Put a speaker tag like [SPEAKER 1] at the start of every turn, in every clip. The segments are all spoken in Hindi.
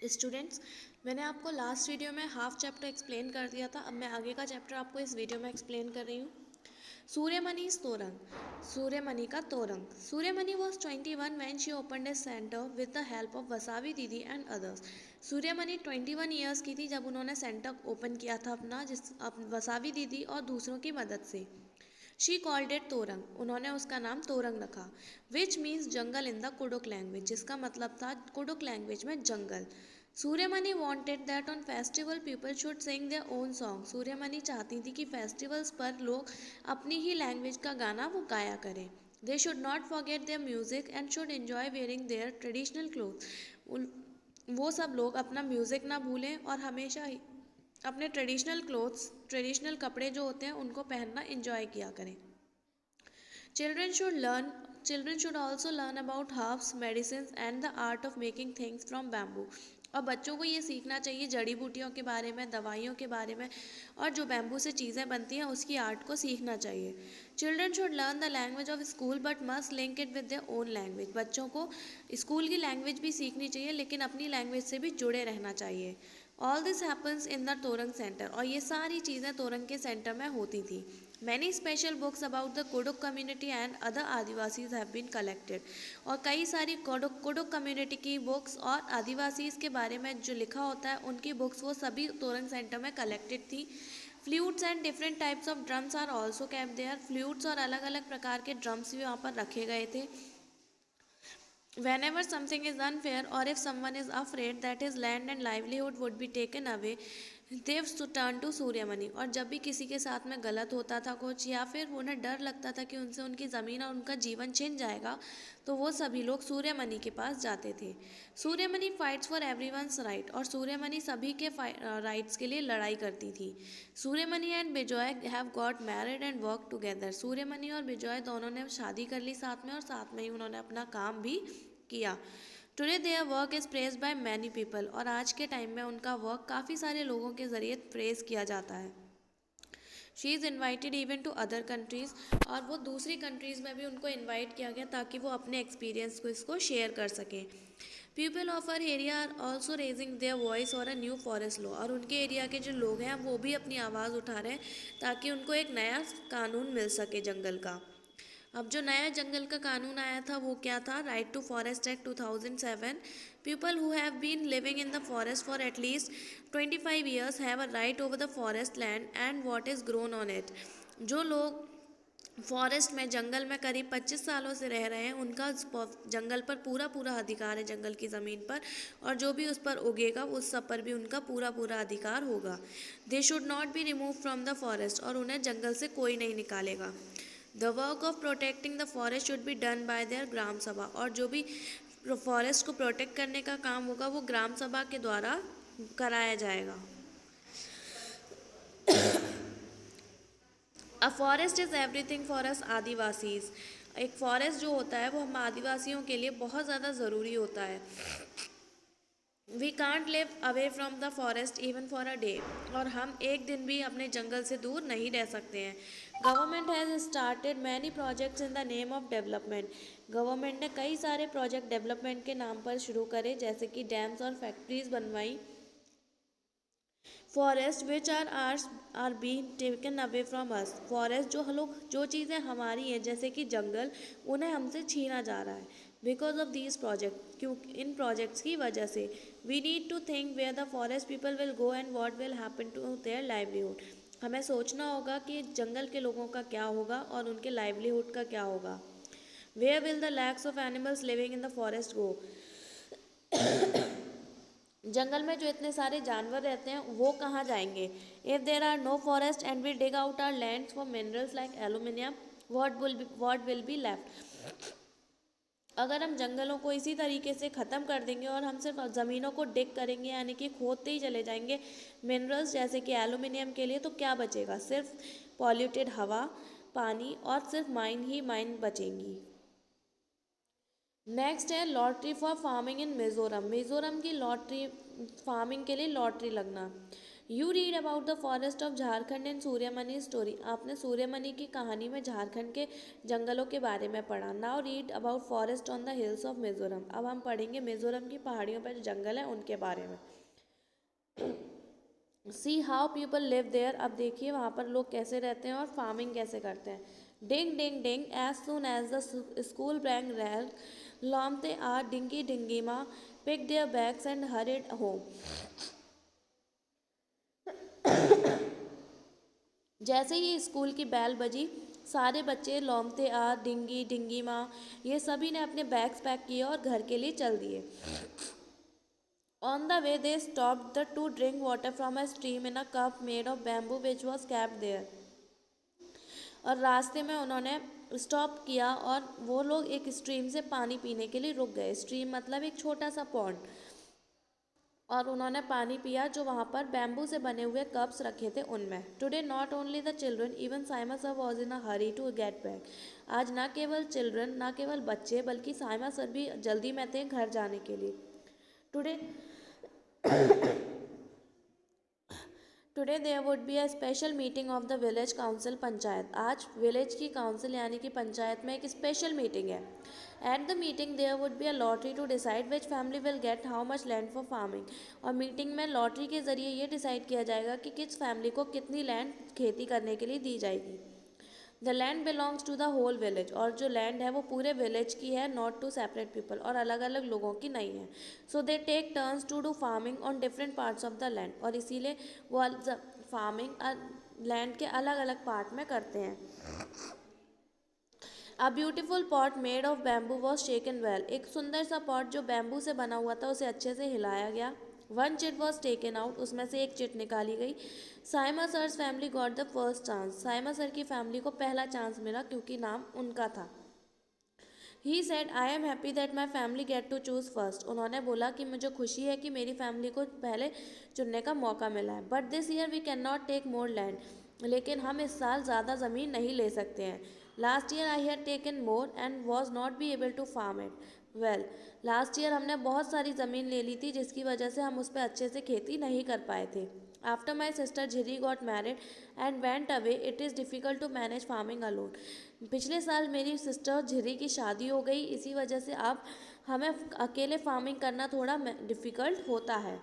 [SPEAKER 1] स्टूडेंट्स, मैंने आपको लास्ट वीडियो में हाफ चैप्टर एक्सप्लेन कर दिया था। अब मैं आगे का चैप्टर आपको इस वीडियो में एक्सप्लेन कर रही हूँ। सूर्यमणि तोरंग, सूर्यमणि का Torang. Suryamani was 21 when she opened a center with the help of Vasavi दीदी एंड अदर्स। सूर्यमणि 21 ईयर्स की थी जब उन्होंने सेंटर ओपन किया था अपना, वसावी दीदी और दूसरों की मदद से। शी कॉल्ड इट तोरंग, उन्होंने उसका नाम तोरंग रखा। Which means jungle in the Kurukh language, जिसका मतलब था कुडुक लैंग्वेज में जंगल। Suryamani wanted that on festival people should sing their own song. Suryamani चाहती थी कि फेस्टिवल्स पर लोग अपनी ही लैंग्वेज का गाना वो गाया करें। They should not forget their music and should enjoy wearing their traditional cloth. वो सब लोग अपना म्यूजिक ना भूलें और हमेशा ही अपने ट्रेडिशनल कपड़े जो होते हैं उनको पहनना इंजॉय किया करें। Children should learn Children should also learn about herbs, medicines and the art of making things from bamboo। और बच्चों को ये सीखना चाहिए जड़ी बूटियों के बारे में, दवाइयों के बारे में, और जो बैम्बू से चीज़ें बनती हैं उसकी आर्ट को सीखना चाहिए। Children should learn the language of school but must link it with their own language. बच्चों को स्कूल की लैंग्वेज भी सीखनी चाहिए लेकिन अपनी लैंग्वेज से भी जुड़े रहना चाहिए। All this happens in the Torang centre, और ये सारी चीज़ें तोरंग के सेंटर में होती थी। Many special books about the Kurukh community and other Adivasis have been collected, और कई सारी कुडुक कम्युनिटी की बुक्स और आदिवासीज के बारे में जो लिखा होता है उनकी बुक्स वो सभी तोरंग सेंटर में कलेक्टेड थी। Flutes and different types of drums are also kept there. फ्लूट्स और अलग अलग प्रकार के ड्रम्स भी वहाँ पर रखे गए थे। Whenever something is unfair or if someone is afraid that his land and livelihood would be taken away, they turn to Suryamani. और जब भी किसी के साथ में गलत होता था कुछ, या फिर उन्हें डर लगता था कि उनसे उनकी ज़मीन और उनका जीवन छिन जाएगा, तो वो सभी लोग सूर्यमणि के पास जाते थे। Suryamani fights for everyone's right, और सूर्यमणि सभी के राइट्स के लिए लड़ाई करती थी। Suryamani and Bijoy have got married and work together. Suryamani और बिजॉय दोनों ने शादी कर ली साथ में, और साथ में ही उन्होंने अपना काम भी किया। Today their work is praise by many people, और आज के टाइम में उनका वर्क काफ़ी सारे लोगों के ज़रिए प्रेज किया जाता है। She is invited even to other countries, और वो दूसरी कंट्रीज़ में भी उनको इन्वाइट किया गया ताकि वो अपने एक्सपीरियंस को इसको शेयर कर सकें। People of our area are also raising their voice और अ न्यू फॉरेस्ट लॉ, और उनके एरिया के जो लोग हैं वो भी अपनी आवाज़ उठा रहे हैं ताकि उनको एक नया कानून मिल सके जंगल का। अब जो नया जंगल का कानून आया था वो क्या था? Right to forest act 2007। People who have been living in the forest for at least 25 years have a right over the forest land and what is grown on it. जो लोग फॉरेस्ट में, जंगल में करीब 25 सालों से रह रहे हैं, उनका जंगल पर पूरा पूरा अधिकार है, जंगल की ज़मीन पर, और जो भी उस पर उगेगा उस सब पर भी उनका पूरा पूरा अधिकार होगा। They should not be remove from the forest, और उन्हें जंगल से कोई नहीं निकालेगा। The work of protecting the forest should be done by their gram sabha, और जो भी फॉरेस्ट को प्रोटेक्ट करने का काम होगा वो ग्राम सभा के द्वारा कराया जाएगा। A forest is everything for us Adivasis. एक फॉरेस्ट जो होता है वो हम आदिवासियों के लिए बहुत ज़्यादा ज़रूरी होता है। We can't live away from the forest even for a day, और हम एक दिन भी अपने जंगल से दूर नहीं रह सकते हैं। Government has started many projects in the name of development. Government ने कई सारे प्रोजेक्ट डेवलपमेंट के नाम पर शुरू करे, जैसे कि डैम्स और फैक्ट्रीज बनवाई। Forest which are ours are being taken away from us. Forest जो चीज़ें हमारी हैं जैसे कि जंगल, उन्हें हमसे छीना जा रहा है बिकॉज ऑफ दीज प्रोजेक्ट। क्यों? इन प्रोजेक्ट्स की वजह से। We need to think where the forest people will go and what will happen to their livelihood. हमें सोचना होगा कि जंगल के लोगों का क्या होगा और उनके लाइवलीहुड का क्या होगा। Where will the lakhs of animals living in the forest go. जंगल में जो इतने सारे जानवर रहते हैं वो कहाँ जाएंगे? If there are no forest and we dig out our land for minerals like aluminium, what will be left. अगर हम जंगलों को इसी तरीके से ख़त्म कर देंगे और हम सिर्फ ज़मीनों को डिग करेंगे, यानी कि खोदते ही चले जाएंगे मिनरल्स जैसे कि एलुमिनियम के लिए, तो क्या बचेगा? सिर्फ पॉल्यूटेड हवा, पानी, और सिर्फ माइन बचेंगी। नेक्स्ट है lottery for farming in Mizoram. Mizoram की लॉटरी, फार्मिंग के लिए लॉटरी लगना। You read about the forest of Jharkhand in Suryamani story. आपने सूर्यमणि की कहानी में झारखंड के जंगलों के बारे में पढ़ा। Now read about forest on the hills of Mizoram. अब हम पढ़ेंगे मिजोरम की पहाड़ियों पर जो जंगल है उनके बारे में। See how people live there. अब देखिए वहाँ पर लोग कैसे रहते हैं और फार्मिंग कैसे करते हैं। डिंग डिंग डिंग as soon as the school bang realm लॉमते are dinghy dinghy माँ pick there bags and horrid home. जैसे ही स्कूल की बैल बजी सारे बच्चे लौमते आ डिंगी डिंगी माँ ये सभी ने अपने बैग्स पैक किए और घर के लिए चल दिए। On the way they stopped the to drink water from a stream in a cup made of bamboo which was kept there. और रास्ते में उन्होंने स्टॉप किया और वो लोग एक स्ट्रीम से पानी पीने के लिए रुक गए। स्ट्रीम मतलब एक छोटा सा पॉन्ड। और उन्होंने पानी पिया जो वहाँ पर बैम्बू से बने हुए कप्स रखे थे उनमें। Today not only the children even Saima sir was in a hurry to get back. आज ना केवल चिल्ड्रन ना केवल बच्चे बल्कि साइमा सर भी जल्दी में थे घर जाने के लिए। Today today there would be a special meeting of the village council panchayat. आज विलेज की काउंसिल यानी कि पंचायत में एक स्पेशल मीटिंग है। At the meeting there would be a lottery to decide which family will get how much land for farming. और मीटिंग में लॉटरी के जरिए ये डिसाइड किया जाएगा कि किस फैमिली को कितनी लैंड खेती करने के लिए दी जाएगी। The land belongs to the whole village. और जो लैंड है वो पूरे विलेज की है, नॉट टू सेपरेट पीपल। और अलग अलग लोगों की नहीं है। So they take turns to do farming on different parts of the land. और इसीलिए वो फार्मिंग लैंड के अलग अलग पार्ट में करते हैं। A beautiful pot made of bamboo was shaken well. एक सुंदर सा पॉट जो बैम्बू से बना हुआ था उसे अच्छे से हिलाया गया। One chit was taken out. उसमें से एक चिट निकाली गई। Saima sir's family got the first chance. Saima sir की फैमिली को पहला चांस मिला क्योंकि नाम उनका था। He said I am happy that my family get to choose first. उन्होंने बोला कि मुझे खुशी है कि मेरी फैमिली को पहले चुनने का मौका मिला है। But this year we can not take more land. लेकिन हम इस साल ज़्यादा ज़मीन नहीं ले सकते हैं। Last year I had taken more and was not be able to farm it well. Last year हमने बहुत सारी ज़मीन ले ली थी जिसकी वजह से हम उस पर अच्छे से खेती नहीं कर पाए थे। After my sister Jhiri got married and went away it is difficult to manage farming alone. पिछले साल मेरी सिस्टर झिरी की शादी हो गई, इसी वजह से अब हमें अकेले फार्मिंग करना थोड़ा डिफ़िकल्ट होता है।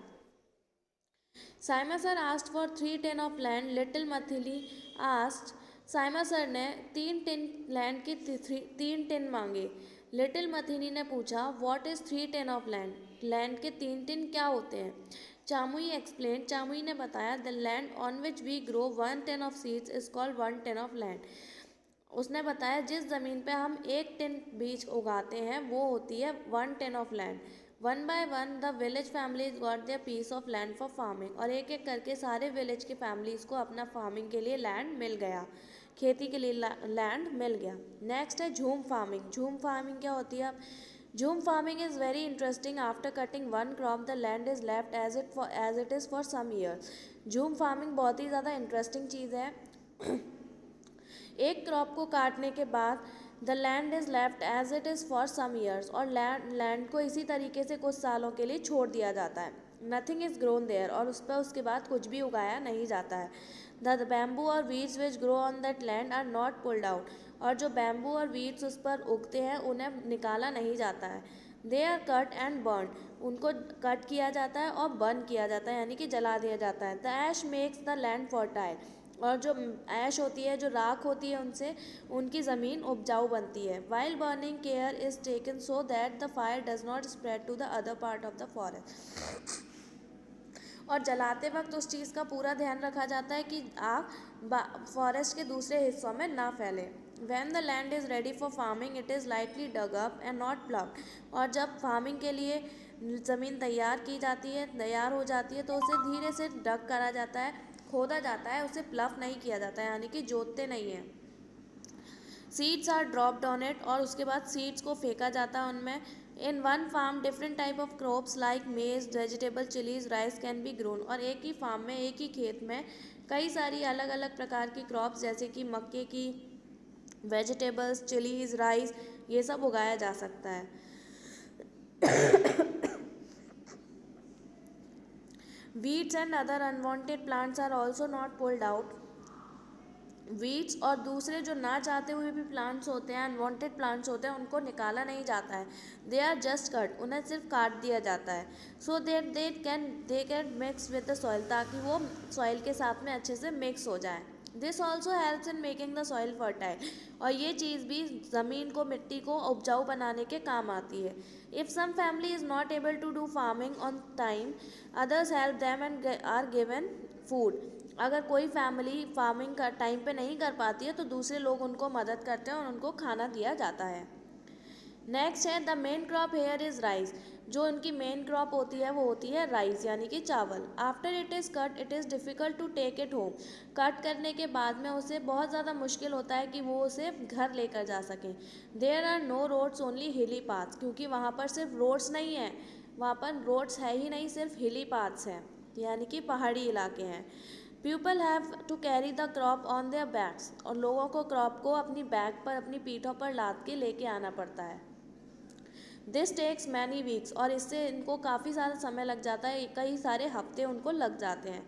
[SPEAKER 1] Saima sir asked for 3 ton of land. Little Mathili asked. Saima sir ने 3 टन लैंड की 3 टन मांगे। लिटिल मथिनी ने पूछा what is 3 ton of land. Land के 3 टन क्या होते हैं। चामुई एक्सप्लेन। चामुई ने बताया the land on which we grow 1 ton of seeds is called 1 ton of land. उसने बताया जिस ज़मीन पे हम 1 टन बीज उगाते हैं वो होती है 1 ton of land. One by one the village families got their piece of land for farming. और एक एक करके सारे विलेज की फैमिलीज़ को अपना फार्मिंग के लिए लैंड मिल गया, खेती के लिए लैंड मिल गया। नेक्स्ट है झूम फार्मिंग। झूम फार्मिंग क्या होती है। Jhum farming is very interesting. After cutting one crop the land is left as it is for some years. Jhum farming बहुत ही ज़्यादा इंटरेस्टिंग चीज़ है। एक क्रॉप को काटने के बाद the land is left as it is for some years. और लैंड को इसी तरीके से कुछ सालों के लिए छोड़ दिया जाता है। Nothing is grown there. और उस पर उसके बाद कुछ भी उगाया नहीं जाता है। द बैम्बू और weeds which grow on that land are not pulled out. और जो बैम्बू और वीड्स उस पर उगते हैं उन्हें निकाला नहीं जाता है। They are cut and burn. उनको कट किया जाता है और बर्न किया जाता है यानी कि जला दिया जाता है। The ash makes the land fertile. और जो ऐश होती है, जो राख होती है, उनसे उनकी ज़मीन उपजाऊ बनती है। While burning care is taken so that the fire does not spread to the other part of the forest. और जलाते वक्त उस चीज़ का पूरा ध्यान रखा जाता है कि आग फॉरेस्ट के दूसरे हिस्सों में ना फैले। When the land is ready for farming it is lightly dug up and not ploughed. और जब फार्मिंग के लिए ज़मीन तैयार की जाती है, तैयार हो जाती है, तो उसे धीरे से डग करा जाता है, खोदा जाता है, उसे प्लफ नहीं किया जाता है यानी कि जोतते नहीं हैं। Seeds are dropped on it. और उसके बाद सीड्स को फेंका जाता है उनमें। In one farm different type of crops like maize vegetable chilies rice can be grown. और एक ही फार्म में, एक ही खेत में कई सारी अलग अलग प्रकार की क्रॉप्स जैसे कि मक्के की, वेजिटेबल्स, चिलीज, राइस, ये सब उगाया जा सकता है। Weeds and other unwanted plants are also not pulled out. Weeds और दूसरे जो ना चाहते हुए भी प्लांट्स होते हैं, अनवांटेड प्लांट्स होते हैं, उनको निकाला नहीं जाता है। दे आर जस्ट कट, उन्हें सिर्फ काट दिया जाता है। So that they can mix with the soil, ताकि वो सॉइल के साथ में अच्छे से मिक्स हो जाए। This also helps in making the soil fertile, और ये चीज़ भी ज़मीन को, मिट्टी को उपजाऊ बनाने के काम आती है। If some family is not able to do farming on time, others help them and are given food. अगर कोई फैमिली फार्मिंग का टाइम पे नहीं कर पाती है तो दूसरे लोग उनको मदद करते हैं और उनको खाना दिया जाता है। नेक्स्ट है the main crop here is rice. जो उनकी मेन क्रॉप होती है वो होती है राइस, यानी कि चावल। After it is cut it is difficult to take it home. Cut करने के बाद में उसे बहुत ज़्यादा मुश्किल होता है कि वो उसे घर लेकर जा सकें। There are no roads only hilly paths, क्योंकि वहाँ पर सिर्फ रोड्स नहीं है, वहाँ पर रोड्स है ही नहीं, सिर्फ हिली पाथ्स हैं, यानी कि पहाड़ी इलाके हैं। People have to carry the crop on their backs, और लोगों को क्रॉप को अपनी बैक पर, अपनी पीठों पर लाद के लेके आना पड़ता है। दिस टेक्स मैनी वीक्स, और इससे इनको काफ़ी सारा समय लग जाता है, कई सारे हफ्ते उनको लग जाते हैं।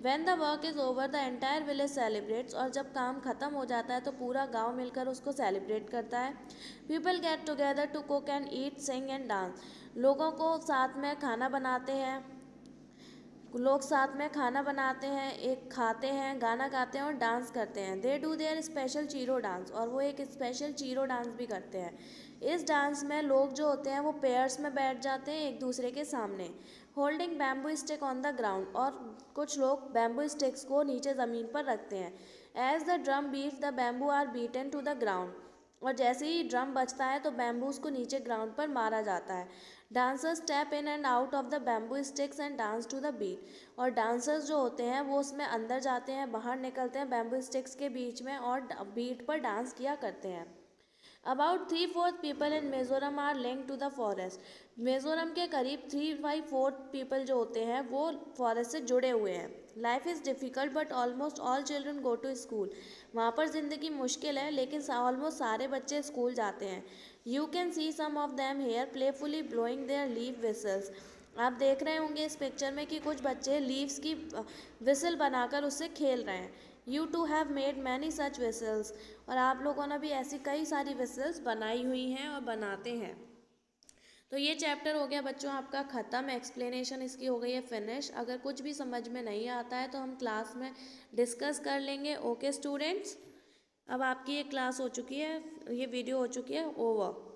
[SPEAKER 1] When the work is over the entire village celebrates, और जब काम ख़त्म हो जाता है तो पूरा गांव मिलकर उसको सेलिब्रेट करता है। People get together to cook and eat, sing and dance. लोगों को साथ में खाना बनाते हैं, लोग साथ में खाना बनाते हैं, एक खाते हैं, गाना गाते हैं और डांस करते हैं। They do their special Cheraw dance, और वो एक स्पेशल चीरो डांस भी करते हैं। इस डांस में लोग जो होते हैं वो पेयर्स में बैठ जाते हैं एक दूसरे के सामने, holding bamboo stick on the ground, और कुछ लोग बैम्बू स्टिक्स को नीचे ज़मीन पर रखते हैं। As the drum beats the bamboo are beaten to the ground, और जैसे ही ड्रम बजता है तो बैम्बूज को नीचे ग्राउंड पर मारा जाता है। Dancers step in and out of the bamboo sticks and dance to the beat, और डांसर्स जो होते हैं वो उसमें अंदर जाते हैं, बाहर निकलते हैं बैम्बू स्टिक्स के बीच में, और बीट पर डांस किया करते हैं। About 3/4 people in Mizoram are link to the forest. Mizoram के करीब 3/4 पीपल जो होते हैं वो फॉरेस्ट से जुड़े हुए हैं। Life is difficult but almost all children go to school. वहाँ पर ज़िंदगी मुश्किल है लेकिन ऑलमोस्ट सारे बच्चे स्कूल जाते हैं। You can see some of them here playfully blowing their leaf whistles. आप देख रहे होंगे इस पिक्चर में कि कुछ बच्चे लीव्स की विसल बनाकर उससे खेल रहे हैं। You too have made many such whistles, और आप लोगों ने भी ऐसी कई सारी विसल्स बनाई हुई हैं और बनाते हैं। तो ये चैप्टर हो गया बच्चों आपका ख़त्म, एक्सप्लेनेशन इसकी हो गई है फिनिश। अगर कुछ भी समझ में नहीं आता है तो हम क्लास में डिस्कस कर लेंगे। ओके स्टूडेंट्स, अब आपकी ये क्लास हो चुकी है, ये वीडियो हो चुकी है ओवर।